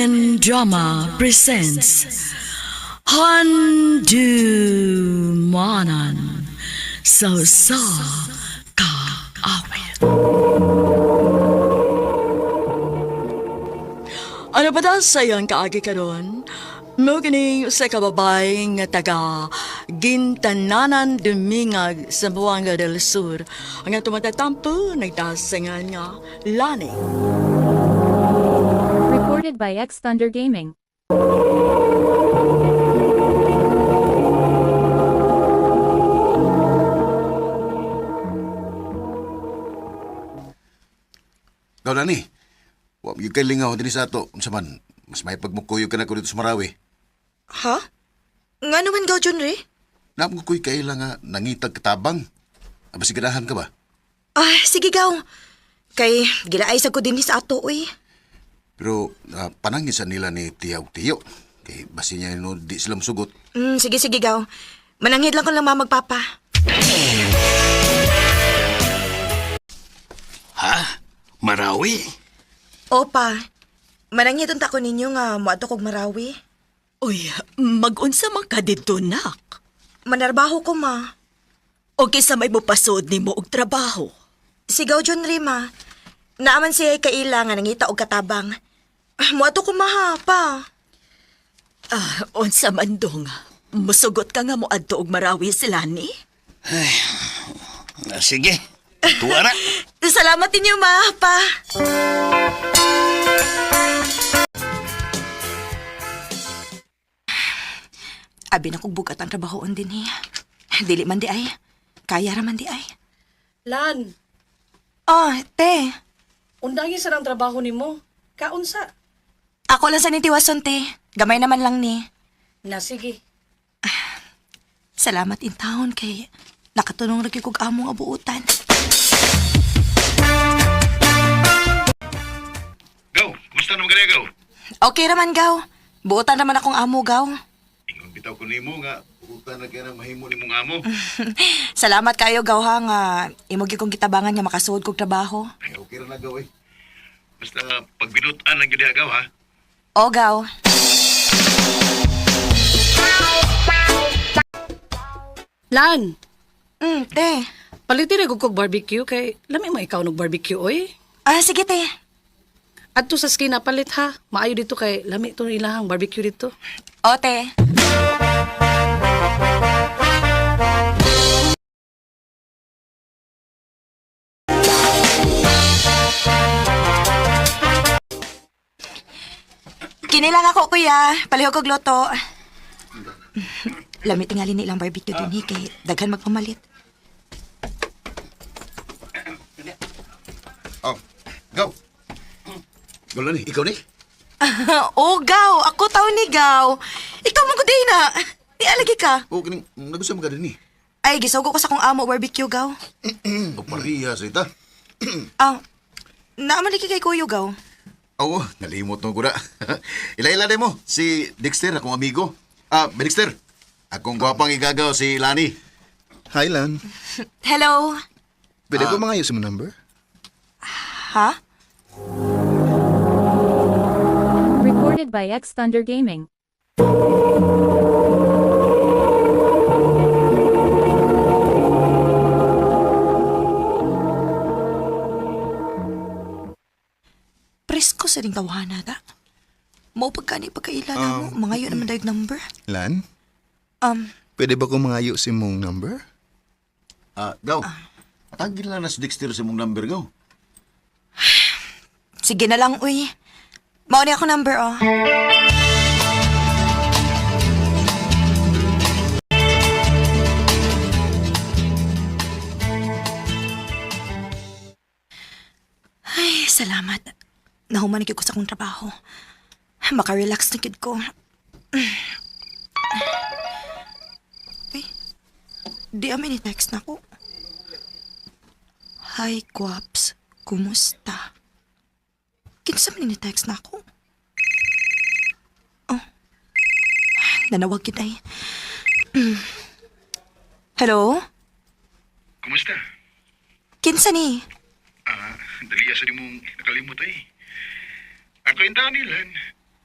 Korean Drama presents Handu Manan So Sa Ka Awit. Ano ba daw sayang kaagi karon? Mugining sa kababay nga taga Gintananan Dumingag sa Buanga del Sur ang tumatatampo nagdasangan nga Lani. Recorded by X Thunder Gaming. Gaw na ni. Wa yung kay lingaw din sa ato. Unsa man, mas may pagmukuyo ka na ko dito sa Marawi. Ha? Nga naman gaw, John Ray? Namukuy kay lang nga nangitag katabang. Aba sigadahan ka ba? Ah, sige gaw. Kay gilaay sa ko din sa ato, uy. Pero panangisan nila ni Tiyaw-Tiyo. Kay basi niya no, di sila masugot. Sige gaw. Mananghid lang ko lang magpapa. Ha? Marawi? Opa, mananghid unta ko ninyo nga moadto kog Marawi. Uy, mag-unsa man ka dito, nak? Manarbaho ko, ma. O kaysa may mupasod ni mo og trabaho. Sigaw, John Ray, ma. Naaman siya kailangan nangita og katabang. Moadto ko, ma, pa. Unsa man dong, musugot ka nga mo adto og Marawi sila ni? Sige, tuwa na. Salamat ninyo, ma, pa. Abi na kog bugat ang trabahoon din eh. Dili man di ay. Kaya raman di ay. Lan, Oh, te. undangin sa ng trabaho nimo. Kaunsa? Ako lang sa nitiwason, te. Gamay naman lang ni. Na sige. Salamat in taon kay nakatunong rin kog among abuutan. Gaw, kumusta naman ka Gaw? Okay raman, gaw. Buutan naman akong amo, gaw. Ingon bitaw ko nimo nga, puta na kaya mahimo ni mong amo. Salamat kayo, gaw, ha, nga imugi kong kitabangan nga makasuod kog trabaho. Ay, okay ra na Gaw eh. Basta pagbinutan lang yun Gaw ha. O, gaw. Lan, Te. palitin na kog barbecue kay lami mo ikaw ng barbecue oy. Ah, sige, te. Adto sa skina palit ha. Maayo dito kay lami to ilahang barbecue dito. O, te. Kinilang ako, kuya. Palihog kog loto. Lamit tingali nilang barbecue din kay daghan magpamalit. Oh, Gaw. Gaw na ni, ikaw ni? Oh, gaw. Ako tao ni gaw. Ikaw mo guday na. Di alagi ka. O, kining, nagusto mo ka din ni. Ay, gisugo ko sa kong amo barbecue, gaw. O, pariya sa ita. Ah, naamaliki kay kuyo, gaw. Oo, nalimot mo ko na. Ila-ila din mo, si Dexter, akong amigo. Dexter, akong gwapang igagaw si Lani. Hi, Lan. Hello. Pwede ko mga mo number? Ha? Recorded by X Thunder Gaming. Presko sa ring tawahan ta. Mau pagkani pagkailala mo, mga yun naman dahil number. Lan, Um, pwede ba ko mga mong number? Gaw, atagin lang na si Dexter sa mong number, Gaw. sige na lang, uy. Mauni ako number, oh. Ay, salamat. Nahumanig ko sa akong trabaho. Maka-relax na gid ko. Ay, di amin i-text na ko. Hi, Quaps. Kumusta? Kinsa man ni-text na ako? Oh. Nanawag yun ay. Hello? Kumusta? Kinsa ni? Dali asa di mong nakalimot ay. Ako yung Danilan.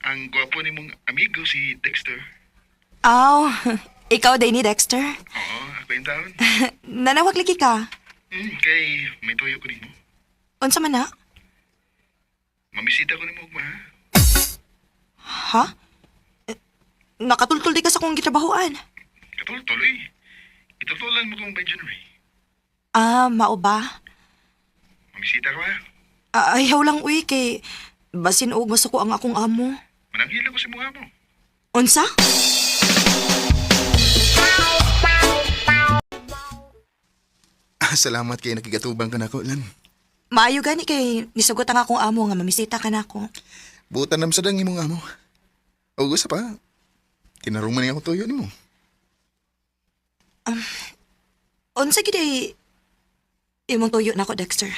Ang gwapo ni mong amigo si Dexter. Aw, ikaw din ni Dexter. Oo, ako yung taon. Nanawag lagi ka. Kay may tuyo ko nimo. Unsa man na? Mamisita ko nimo ugma, ha? Ha? Nakatultol di ka sa kong gitrabahoan. Katultuloy. Itutulan mo kong by January. Ah, mao ba? Mamisita ka ba? Ayaw lang uy kay basin og gusto ko ang akong amo. Mananghila ko si mukha mo. Unsa? Salamat kay nakigatubang ka na ko, Lan. Maayo gani kay nisugot ang akong amo nga mamisita ka nako. Butan nam sadang imong amo. O gusto pa, tinaruman niya ako tuyo ni mo. Unsa gid ay imong tuyo nako Dexter?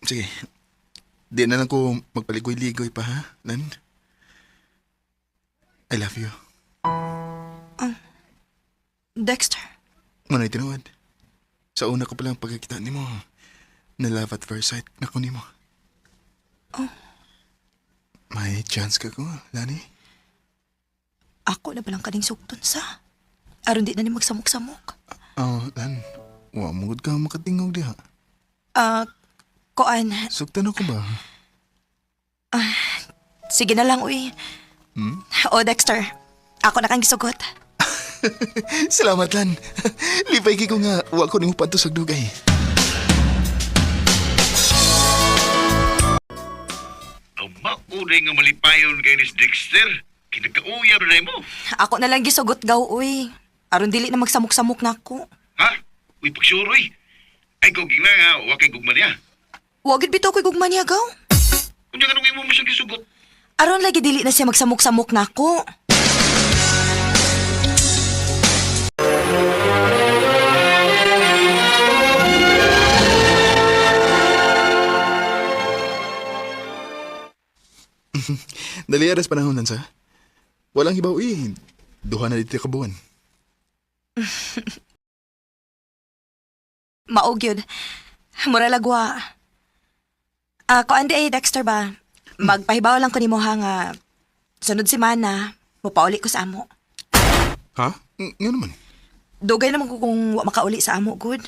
Sige. Di na lang ko magpaligoy-ligoy pa, ha, Lan? I love you. Dexter. Manay tinawad. Sa una ko palang pagkakita ni mo, na love at first sight na ko ni mo. May chance ka ko, Lani? Ako na balang kaning sukton sa. Aron di na ni magsamok-samok. Lan, mugod ka makatingog diha. Koan. Suktan ako ba? Sige na lang uy. O Dexter, ako na kang gisugot. Salamat, Lan. Lipay ko nga, wa ko ni mo pato sa dugay. Ang maunay nga malipayon kay ni Dexter. Kinagkauyab na mo. Ako na lang gisugot gaw uy. Aron dili na magsamok-samok nako. Ha? Uy, pagsuroy. Ay, kung gina nga, huwag kay gugman niya. Wa gid bitaw koy gugman niya gaw. Kung di ka nung imo mo siyang gisugot. Aron lagi dili na siya magsamok-samok nako. Dali aras panahon, Lan, sa. Walang hibaw, duha na dito kabuan. Maog yun. Mura lagwa. Kuan di ay Dexter ba? Magpahibaw lang ko ni mo ha nga sunod semana, mupauli ko sa amo. Ha? Nga naman. Dugay naman ko kung wa makauli sa amo, good.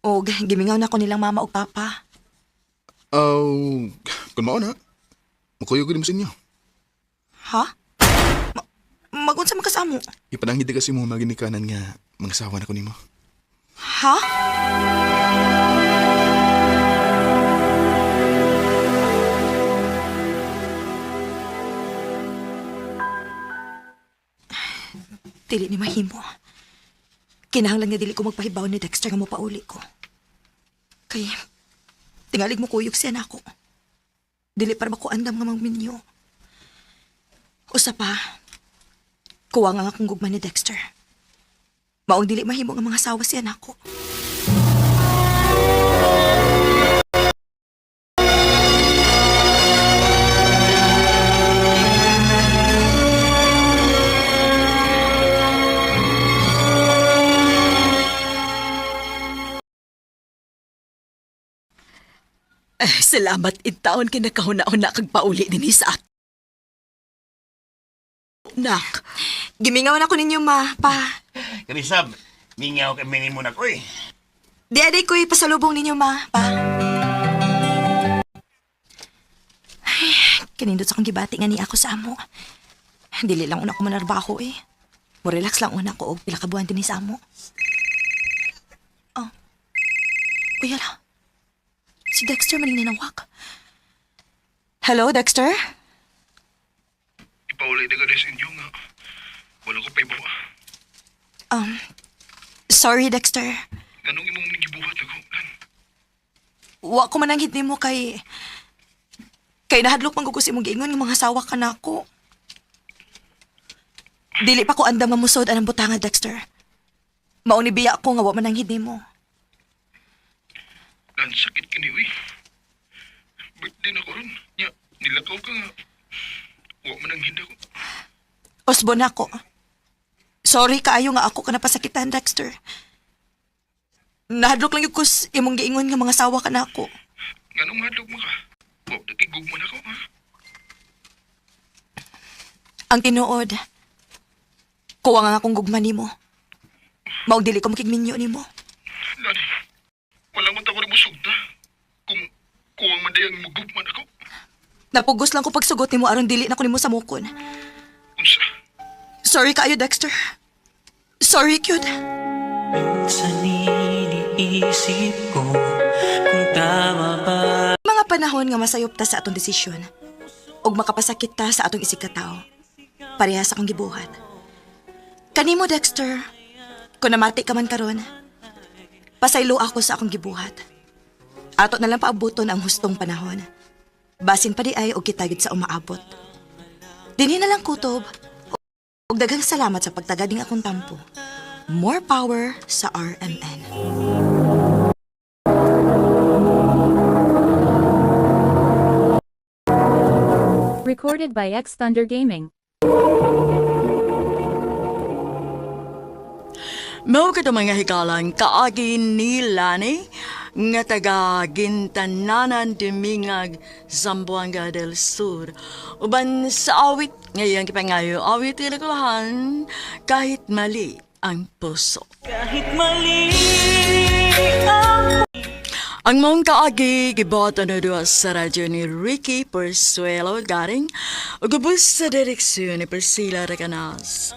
O gimingaw na ko nilang mama o papa. Kung mao na, makuyo ko din mo sa inyo. Ha? Magunsa man ka sa amo? Ipananghid kasi mo maginikanan nga mangsawa na ko nimo. Ha? Dili ni mahimo. Kinahanglan nga dili ko magpahibaw ni Dexter nga mopauli ko. Kay tingalig mo kuyog siya nako. Dili para ko andam nga magminyo. Usa pa, kuwang ang akong gugma ni Dexter. Maong dili mahimo nga mga asawa siya nako. Salamat itaon kinakahuna-una kag pauli din sa at. Nak, Gimingaw na ko ninyo, ma, pa. Kanisab, mingaw kay minimo na ko eh. Di aday ko'y pasalubong ninyo, ma, pa. Ay, kanindot sa kong gibati nga ni ako sa amo. Dili lang una ko manarbaho eh. Mo relax lang una ko og pila ka buwan din sa amo. Oh. Kuya la. Si Dexter maning nanawag. Hello, Dexter? Ipauli na ka sa inyo nga. Wala ko paibaw. Sorry, Dexter. Ganong imong nigibuhat ako, Lan? Wa ko mananghid nimo kay nahadlok man gugos imong giingon nga mga asawa ka nako. Dili pa ko andam nga musod anang butanga, Dexter. Mao ni biya ko nga wa mananghid nimo. Lan, sakit ka ni, uy. Birthday na ko ron. Nya, nilakaw ka nga. Huwag man ang hindi ko. Osbon ako. Sorry kaayo nga ako ka napasakitan, Dexter. Nahadlok lang yung kus imong giingon nga mga asawa ka nako. Ganong hadlog mo ka? Huwag nakigugman ako, ha? Ang tinuod, kuha nga akong gugma nimo. Maog dili ko makigminyo nimo. Lani, wala man ako rin musugda. Kung kuwang man dayang magugman ako. Napugos lang ko pagsugot nimo aron dili na ko nimo samukon. Unsa? Sorry kaayo, Dexter. Sorry, cute. Minsan iniisip ko kung tama ba. Mga panahon nga masayop ta sa atong desisyon ug makapasakit ta sa atong isig ka tao. Parehas akong gibuhat. Kanimo, Dexter, kung namati ka man karon, pasaylo ako sa akong gibuhat. Ato na lang paabuton ang hustong panahon. Basin pa di ay og kitagid sa umaabot. Dinhi na lang kutob. Ug daghang salamat sa pagtagad ning akong tampo. More power sa RMN. Recorded by X Thunder Gaming. Mao ka mga hikalang kaagi ni Lani nga taga Gintananan Dumingag, Zamboanga del Sur. Uban sa awit ngayong kipangayo, awit ilagulahan kahit mali ang puso. Kahit mali ang Ang mong kaagi giboto na doon sa radyo ni Ricky Persuelo garing o gubos sa direksyon ni Priscilla Recanas.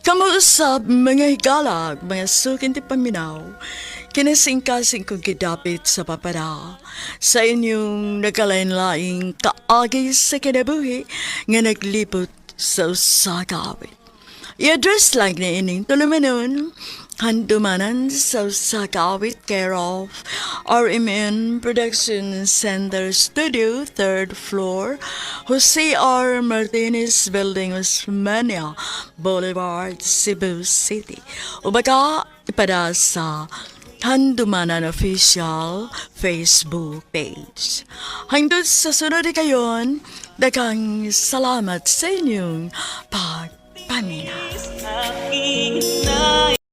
Kamuusap mga higalag, mga sukin ti paminaw, kinasingkasing kong gidapit sa papada sa inyong nagkalain-laing kaagi sa kinabuhi nga naglipot sa usagawit. I-address lang ni ining tulumanon, handumanan sa usagawit care of RMN Production Center Studio, 3rd floor, Jose R. Martinez Building, Osmania Boulevard, Cebu City. O baka ipada sa Handumanan Official Facebook page. Hangtod sa sunod kayon, daghang salamat sa inyong pagpaminaw. aking nais.